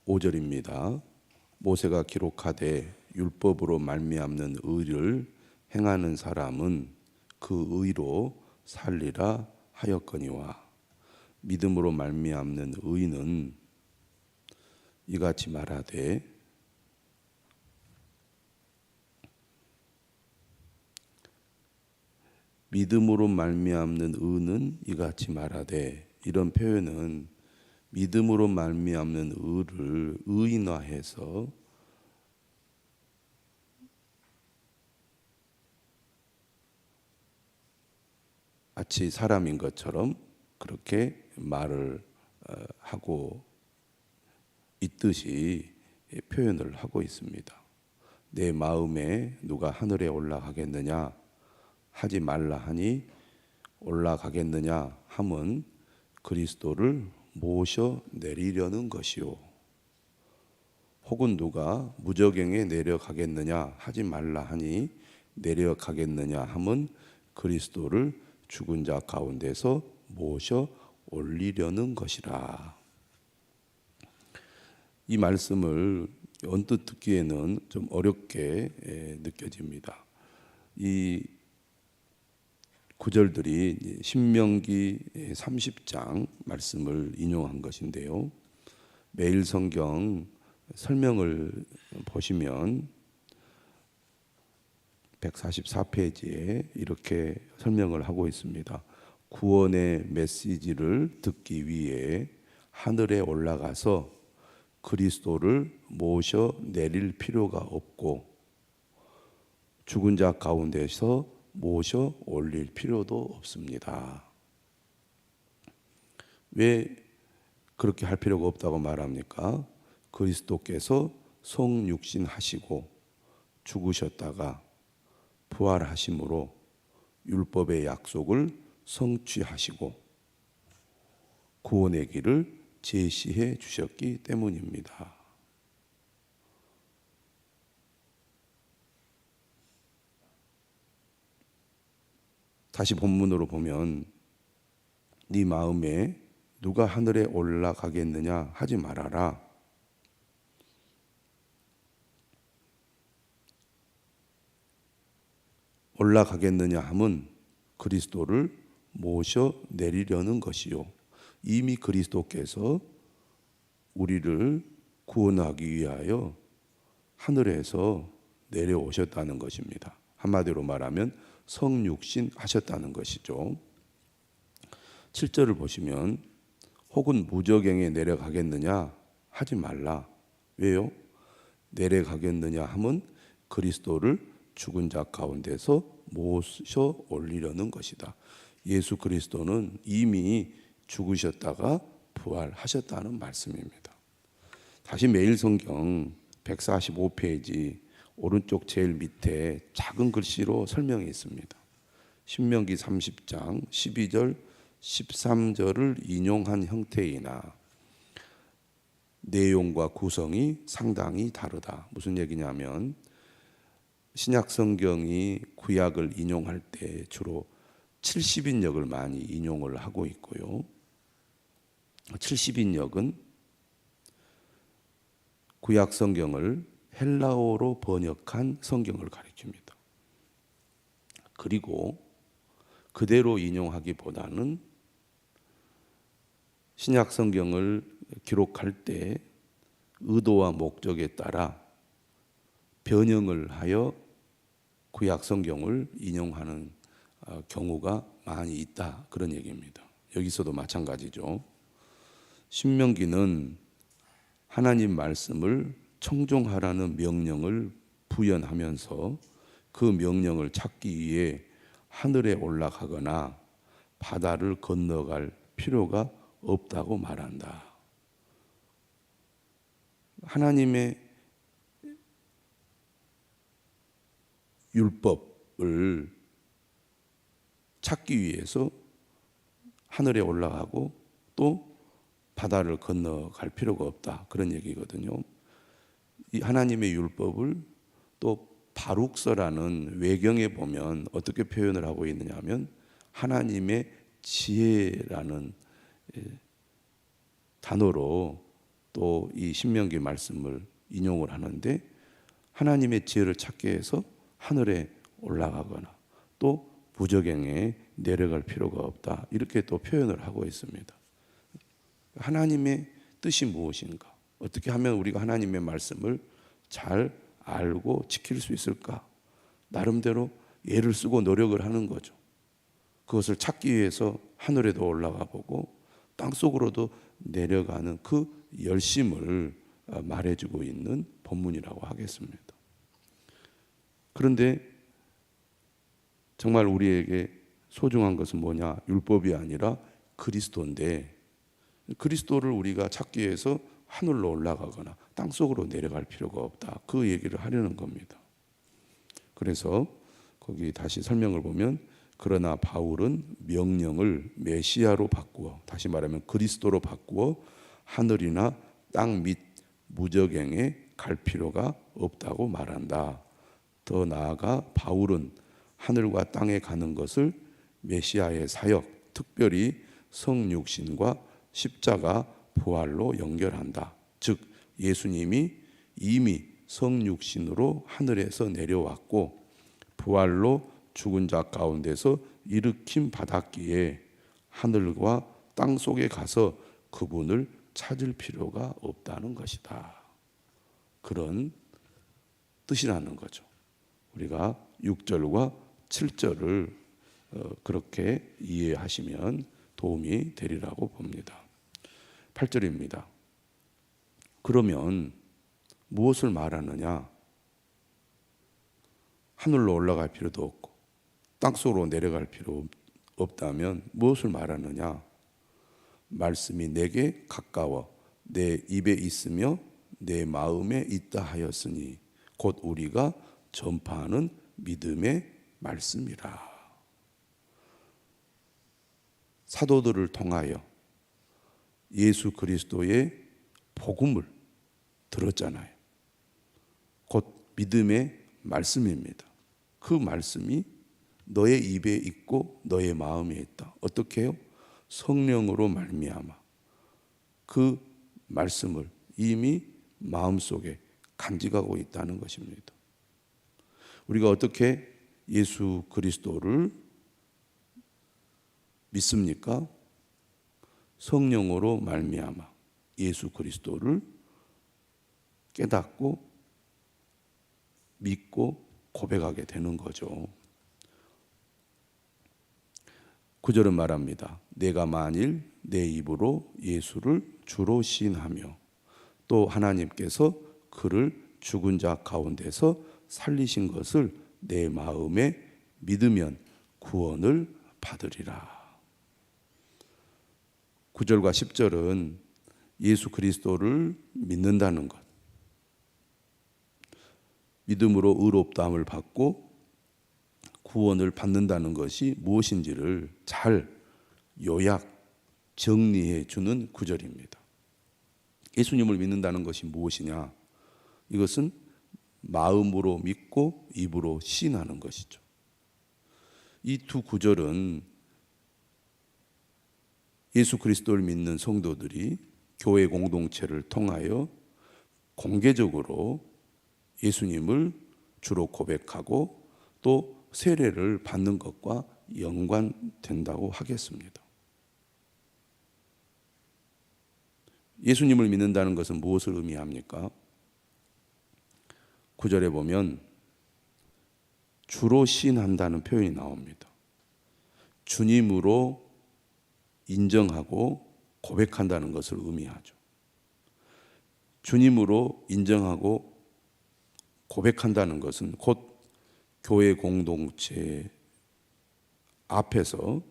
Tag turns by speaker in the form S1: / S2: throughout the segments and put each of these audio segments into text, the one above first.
S1: 5절입니다. 모세가 기록하되 율법으로 말미암는 의를 행하는 사람은 그 의로 살리라 하였거니와 믿음으로 말미암는 의는 이같이 말하되 믿음으로 말미암는 의는 이같이 말하되 이런 표현은 믿음으로 말미암는 의를 의인화해서 마치 사람인 것처럼 그렇게 말을 하고 있듯이 표현을 하고 있습니다. 내 마음에 누가 하늘에 올라가겠느냐 하지 말라 하니 올라가겠느냐 함은 그리스도를 모셔 내리려는 것이요. 혹은 누가 무저갱에 내려가겠느냐 하지 말라 하니 내려가겠느냐 함은 그리스도를 죽은 자 가운데서 모셔 올리려는 것이라. 이 말씀을 언뜻 듣기에는 좀 어렵게 느껴집니다. 이 구절들이 신명기 30장 말씀을 인용한 것인데요. 매일 성경 설명을 보시면 144페이지에 이렇게 설명을 하고 있습니다. 구원의 메시지를 듣기 위해 하늘에 올라가서 그리스도를 모셔 내릴 필요가 없고 죽은 자 가운데서 모셔 올릴 필요도 없습니다. 왜 그렇게 할 필요가 없다고 말합니까? 그리스도께서 성육신하시고 죽으셨다가 부활하심으로 율법의 약속을 성취하시고 구원의 길을 제시해 주셨기 때문입니다. 다시 본문으로 보면 네 마음에 누가 하늘에 올라가겠느냐 하지 말아라. 올라가겠느냐 함은 그리스도를 모셔 내리려는 것이요. 이미 그리스도께서 우리를 구원하기 위하여 하늘에서 내려오셨다는 것입니다. 한마디로 말하면 성육신 하셨다는 것이죠. 7절을 보시면 혹은 무저갱에 내려가겠느냐 하지 말라. 왜요? 내려가겠느냐 함은 그리스도를 죽은 자 가운데서 모셔 올리려는 것이다. 예수 그리스도는 이미 죽으셨다가 부활하셨다는 말씀입니다. 다시 매일 성경 145페이지 오른쪽 제일 밑에 작은 글씨로 설명이 있습니다. 신명기 30장 12절 13절을 인용한 형태이나 내용과 구성이 상당히 다르다. 무슨 얘기냐면 신약 성경이 구약을 인용할 때 주로 70인역을 많이 인용을 하고 있고요. 70인역은 구약 성경을 헬라어로 번역한 성경을 가리킵니다. 그리고 그대로 인용하기보다는 신약 성경을 기록할 때 의도와 목적에 따라 변형을 하여 구약 성경을 인용하는 경우가 많이 있다, 그런 얘기입니다. 여기서도 마찬가지죠. 신명기는 하나님 말씀을 청종하라는 명령을 부연하면서 그 명령을 찾기 위해 하늘에 올라가거나 바다를 건너갈 필요가 없다고 말한다. 하나님의 율법을 찾기 위해서 하늘에 올라가고 또 바다를 건너갈 필요가 없다, 그런 얘기거든요. 이 하나님의 율법을 또 바룩서라는 외경에 보면 어떻게 표현을 하고 있느냐 하면 하나님의 지혜라는 단어로 또 이 신명기 말씀을 인용을 하는데 하나님의 지혜를 찾기 위해서 하늘에 올라가거나 또 부적행에 내려갈 필요가 없다. 이렇게 또 표현을 하고 있습니다. 하나님의 뜻이 무엇인가? 어떻게 하면 우리가 하나님의 말씀을 잘 알고 지킬 수 있을까? 나름대로 애를 쓰고 노력을 하는 거죠. 그것을 찾기 위해서 하늘에도 올라가 보고 땅속으로도 내려가는 그 열심을 말해주고 있는 본문이라고 하겠습니다. 그런데 정말 우리에게 소중한 것은 뭐냐? 율법이 아니라 그리스도인데 그리스도를 우리가 찾기 위해서 하늘로 올라가거나 땅속으로 내려갈 필요가 없다. 그 얘기를 하려는 겁니다. 그래서 거기 다시 설명을 보면 그러나 바울은 명령을 메시아로 바꾸어, 다시 말하면 그리스도로 바꾸어 하늘이나 땅 및 무저갱에 갈 필요가 없다고 말한다. 더 나아가 바울은 하늘과 땅에 가는 것을 메시아의 사역, 특별히 성육신과 십자가 부활로 연결한다. 즉 예수님이 이미 성육신으로 하늘에서 내려왔고 부활로 죽은 자 가운데서 일으킴 받았기에 하늘과 땅 속에 가서 그분을 찾을 필요가 없다는 것이다. 그런 뜻이라는 거죠. 우리가 6절과 7절을 그렇게 이해하시면 도움이 되리라고 봅니다. 8절입니다. 그러면 무엇을 말하느냐? 하늘로 올라갈 필요도 없고 땅속으로 내려갈 필요 없다면 무엇을 말하느냐? 말씀이 내게 가까워 내 입에 있으며 내 마음에 있다 하였으니 곧 우리가 전파하는 믿음의 말씀이라. 사도들을 통하여 예수 그리스도의 복음을 들었잖아요. 곧 믿음의 말씀입니다. 그 말씀이 너의 입에 있고 너의 마음에 있다. 어떻게 해요? 성령으로 말미암아 그 말씀을 이미 마음속에 간직하고 있다는 것입니다. 우리가 어떻게 예수 그리스도를 믿습니까? 성령으로 말미암아 예수 그리스도를 깨닫고 믿고 고백하게 되는 거죠. 9절은 말합니다. 내가 만일 내 입으로 예수를 주로 시인하며 또 하나님께서 그를 죽은 자 가운데서 살리신 것을 내 마음에 믿으면 구원을 받으리라. 9절과 10절은 예수 그리스도를 믿는다는 것, 믿음으로 의롭다함을 받고 구원을 받는다는 것이 무엇인지를 잘 요약, 정리해 주는 구절입니다. 예수님을 믿는다는 것이 무엇이냐? 이것은 마음으로 믿고 입으로 시인하는 것이죠. 이 두 구절은 예수 그리스도를 믿는 성도들이 교회 공동체를 통하여 공개적으로 예수님을 주로 고백하고 또 세례를 받는 것과 연관된다고 하겠습니다. 예수님을 믿는다는 것은 무엇을 의미합니까? 9절에 보면 주로 시인한다는 표현이 나옵니다. 주님으로 인정하고 고백한다는 것을 의미하죠. 주님으로 인정하고 고백한다는 것은 곧 교회 공동체 앞에서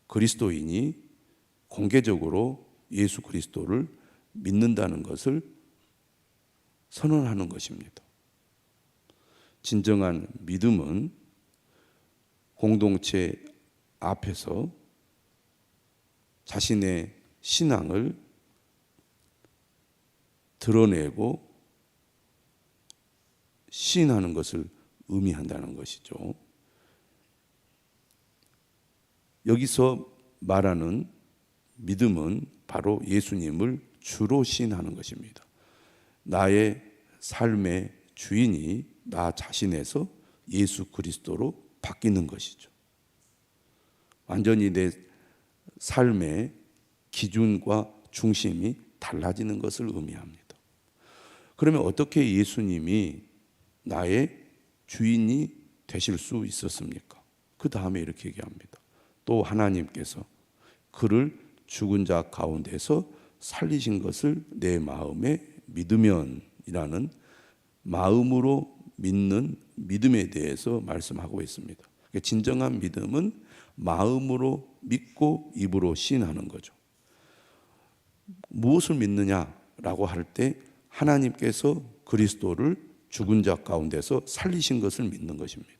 S1: 그리스도인이 공개적으로 예수 그리스도를 믿는다는 것을 선언하는 것입니다. 진정한 믿음은 공동체 앞에서 자신의 신앙을 드러내고 시인하는 것을 의미한다는 것이죠. 여기서 말하는 믿음은 바로 예수님을 주로 시인하는 것입니다. 나의 삶의 주인이 나 자신에서 예수 그리스도로 바뀌는 것이죠. 완전히 내 삶의 기준과 중심이 달라지는 것을 의미합니다. 그러면 어떻게 예수님이 나의 주인이 되실 수 있었습니까? 그 다음에 이렇게 얘기합니다. 또 하나님께서 그를 죽은 자 가운데서 살리신 것을 내 마음에 믿으면이라는 마음으로 믿는 믿음에 대해서 말씀하고 있습니다. 진정한 믿음은 마음으로 믿고 입으로 시인하는 거죠. 무엇을 믿느냐라고 할 때 하나님께서 그리스도를 죽은 자 가운데서 살리신 것을 믿는 것입니다.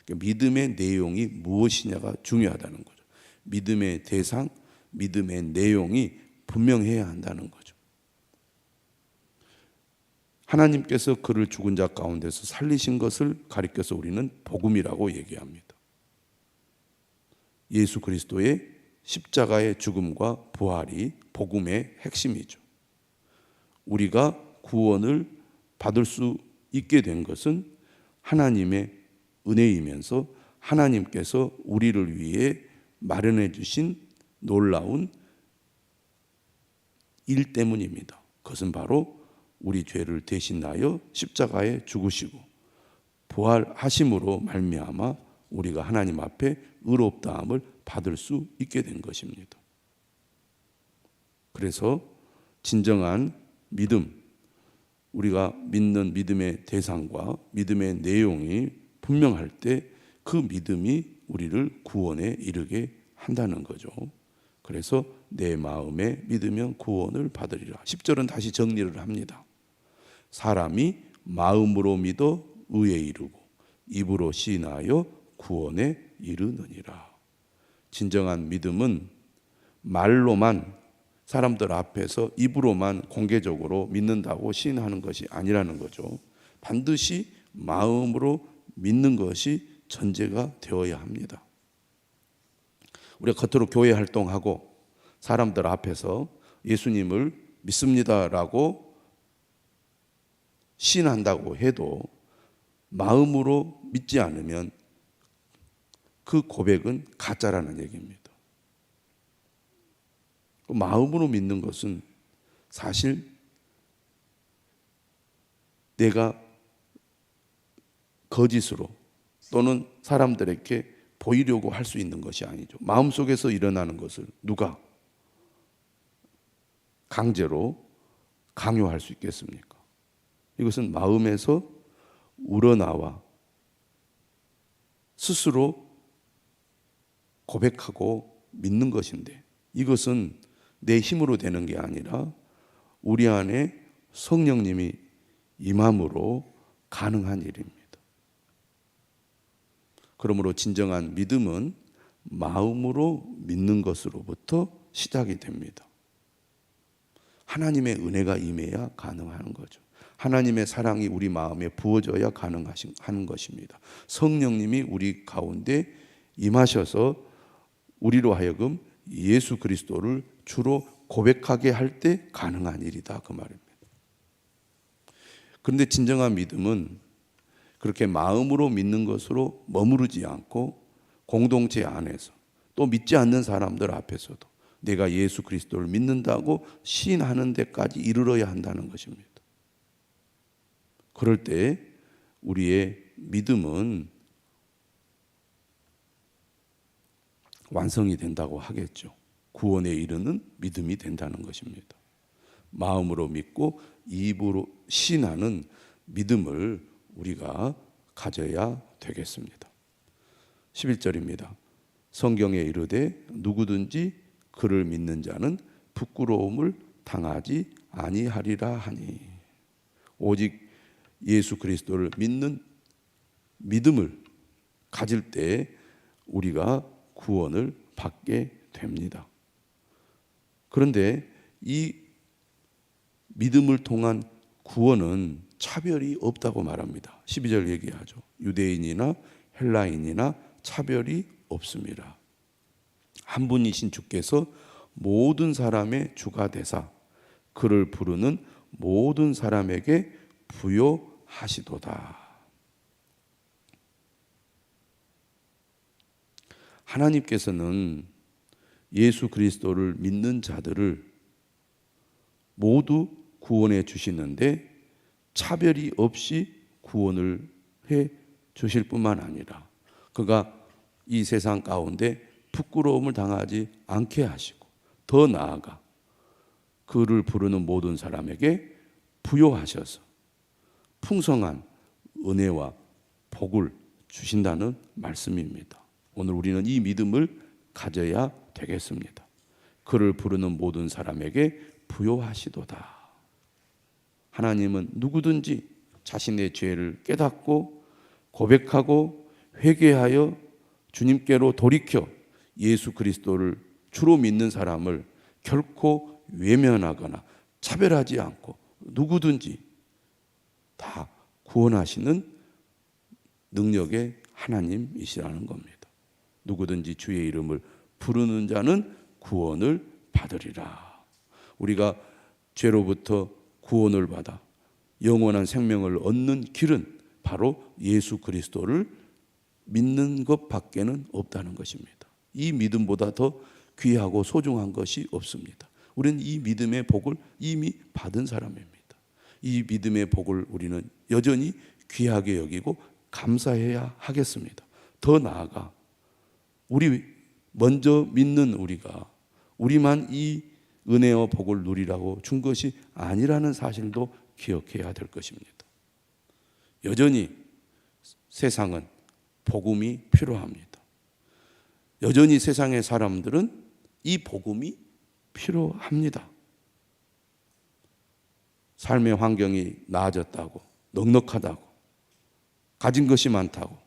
S1: 그러니까 믿음의 내용이 무엇이냐가 중요하다는 거죠. 믿음의 대상, 믿음의 내용이 분명해야 한다는 거죠. 하나님께서 그를 죽은 자 가운데서 살리신 것을 가리켜서 우리는 복음이라고 얘기합니다. 예수 그리스도의 십자가의 죽음과 부활이 복음의 핵심이죠. 우리가 구원을 받을 수 있게 된 것은 하나님의 은혜이면서 하나님께서 우리를 위해 마련해 주신 놀라운 일 때문입니다. 그것은 바로 우리 죄를 대신하여 십자가에 죽으시고 부활하심으로 말미암아 우리가 하나님 앞에 의롭다함을 받을 수 있게 된 것입니다. 그래서 진정한 믿음, 우리가 믿는 믿음의 대상과 믿음의 내용이 분명할 때 그 믿음이 우리를 구원에 이르게 한다는 거죠. 그래서 내 마음에 믿으면 구원을 받으리라. 10절은 다시 정리를 합니다. 사람이 마음으로 믿어 의에 이르고 입으로 시인하여 구원에 이르느니라. 진정한 믿음은 말로만 사람들 앞에서 입으로만 공개적으로 믿는다고 시인하는 것이 아니라는 거죠. 반드시 마음으로 믿는 것이 전제가 되어야 합니다. 우리가 겉으로 교회 활동하고 사람들 앞에서 예수님을 믿습니다라고 시인한다고 해도 마음으로 믿지 않으면 그 고백은 가짜라는 얘기입니다. 마음으로 믿는 것은 사실 내가 거짓으로 또는 사람들에게 보이려고 할 수 있는 것이 아니죠. 마음속에서 일어나는 것을 누가 강제로 강요할 수 있겠습니까? 이것은 마음에서 우러나와 스스로 고백하고 믿는 것인데 이것은 내 힘으로 되는 게 아니라 우리 안에 성령님이 임함으로 가능한 일입니다. 그러므로 진정한 믿음은 마음으로 믿는 것으로부터 시작이 됩니다. 하나님의 은혜가 임해야 가능한 거죠. 하나님의 사랑이 우리 마음에 부어져야 가능한 것입니다. 성령님이 우리 가운데 임하셔서 우리로 하여금 예수 그리스도를 주로 고백하게 할 때 가능한 일이다 그 말입니다. 그런데 진정한 믿음은 그렇게 마음으로 믿는 것으로 머무르지 않고 공동체 안에서 또 믿지 않는 사람들 앞에서도 내가 예수 그리스도를 믿는다고 시인하는 데까지 이르러야 한다는 것입니다. 그럴 때 우리의 믿음은 완성이 된다고 하겠죠. 구원에 이르는 믿음이 된다는 것입니다. 마음으로 믿고 입으로 시인하는 믿음을 우리가 가져야 되겠습니다. 11절입니다. 성경에 이르되 누구든지 그를 믿는 자는 부끄러움을 당하지 아니하리라 하니 오직 예수 그리스도를 믿는 믿음을 가질 때 우리가 구원을 받게 됩니다. 그런데 이 믿음을 통한 구원은 차별이 없다고 말합니다. 12절 얘기하죠. 유대인이나 헬라인이나 차별이 없습니다. 한 분이신 주께서 모든 사람의 주가 되사 그를 부르는 모든 사람에게 부요하시도다. 하나님께서는 예수 그리스도를 믿는 자들을 모두 구원해 주시는데 차별이 없이 구원을 해 주실 뿐만 아니라 그가 이 세상 가운데 부끄러움을 당하지 않게 하시고 더 나아가 그를 부르는 모든 사람에게 부요하셔서 풍성한 은혜와 복을 주신다는 말씀입니다. 오늘 우리는 이 믿음을 가져야 되겠습니다. 그를 부르는 모든 사람에게 부요하시도다. 하나님은 누구든지 자신의 죄를 깨닫고 고백하고 회개하여 주님께로 돌이켜 예수 그리스도를 주로 믿는 사람을 결코 외면하거나 차별하지 않고 누구든지 다 구원하시는 능력의 하나님이시라는 겁니다. 누구든지 주의 이름을 부르는 자는 구원을 받으리라. 우리가 죄로부터 구원을 받아 영원한 생명을 얻는 길은 바로 예수 그리스도를 믿는 것밖에는 없다는 것입니다. 이 믿음보다 더 귀하고 소중한 것이 없습니다. 우리는 이 믿음의 복을 이미 받은 사람입니다. 이 믿음의 복을 우리는 여전히 귀하게 여기고 감사해야 하겠습니다. 더 나아가 우리 먼저 믿는 우리만 이 은혜와 복을 누리라고 준 것이 아니라는 사실도 기억해야 될 것입니다. 여전히 세상은 복음이 필요합니다. 여전히 세상의 사람들은 이 복음이 필요합니다. 삶의 환경이 나아졌다고, 넉넉하다고, 가진 것이 많다고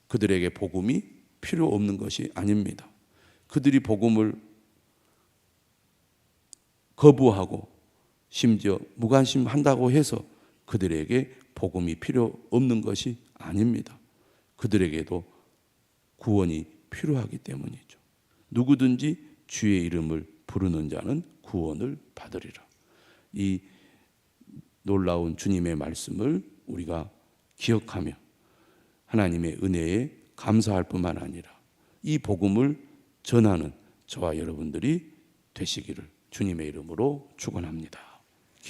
S1: 그들에게 복음이 필요 없는 것이 아닙니다. 그들이 복음을 거부하고 심지어 무관심한다고 해서 그들에게 복음이 필요 없는 것이 아닙니다. 그들에게도 구원이 필요하기 때문이죠. 누구든지 주의 이름을 부르는 자는 구원을 받으리라. 이 놀라운 주님의 말씀을 우리가 기억하며 하나님의 은혜에 감사할 뿐만 아니라 이 복음을 전하는 저와 여러분들이 되시기를 주님의 이름으로 축원합니다.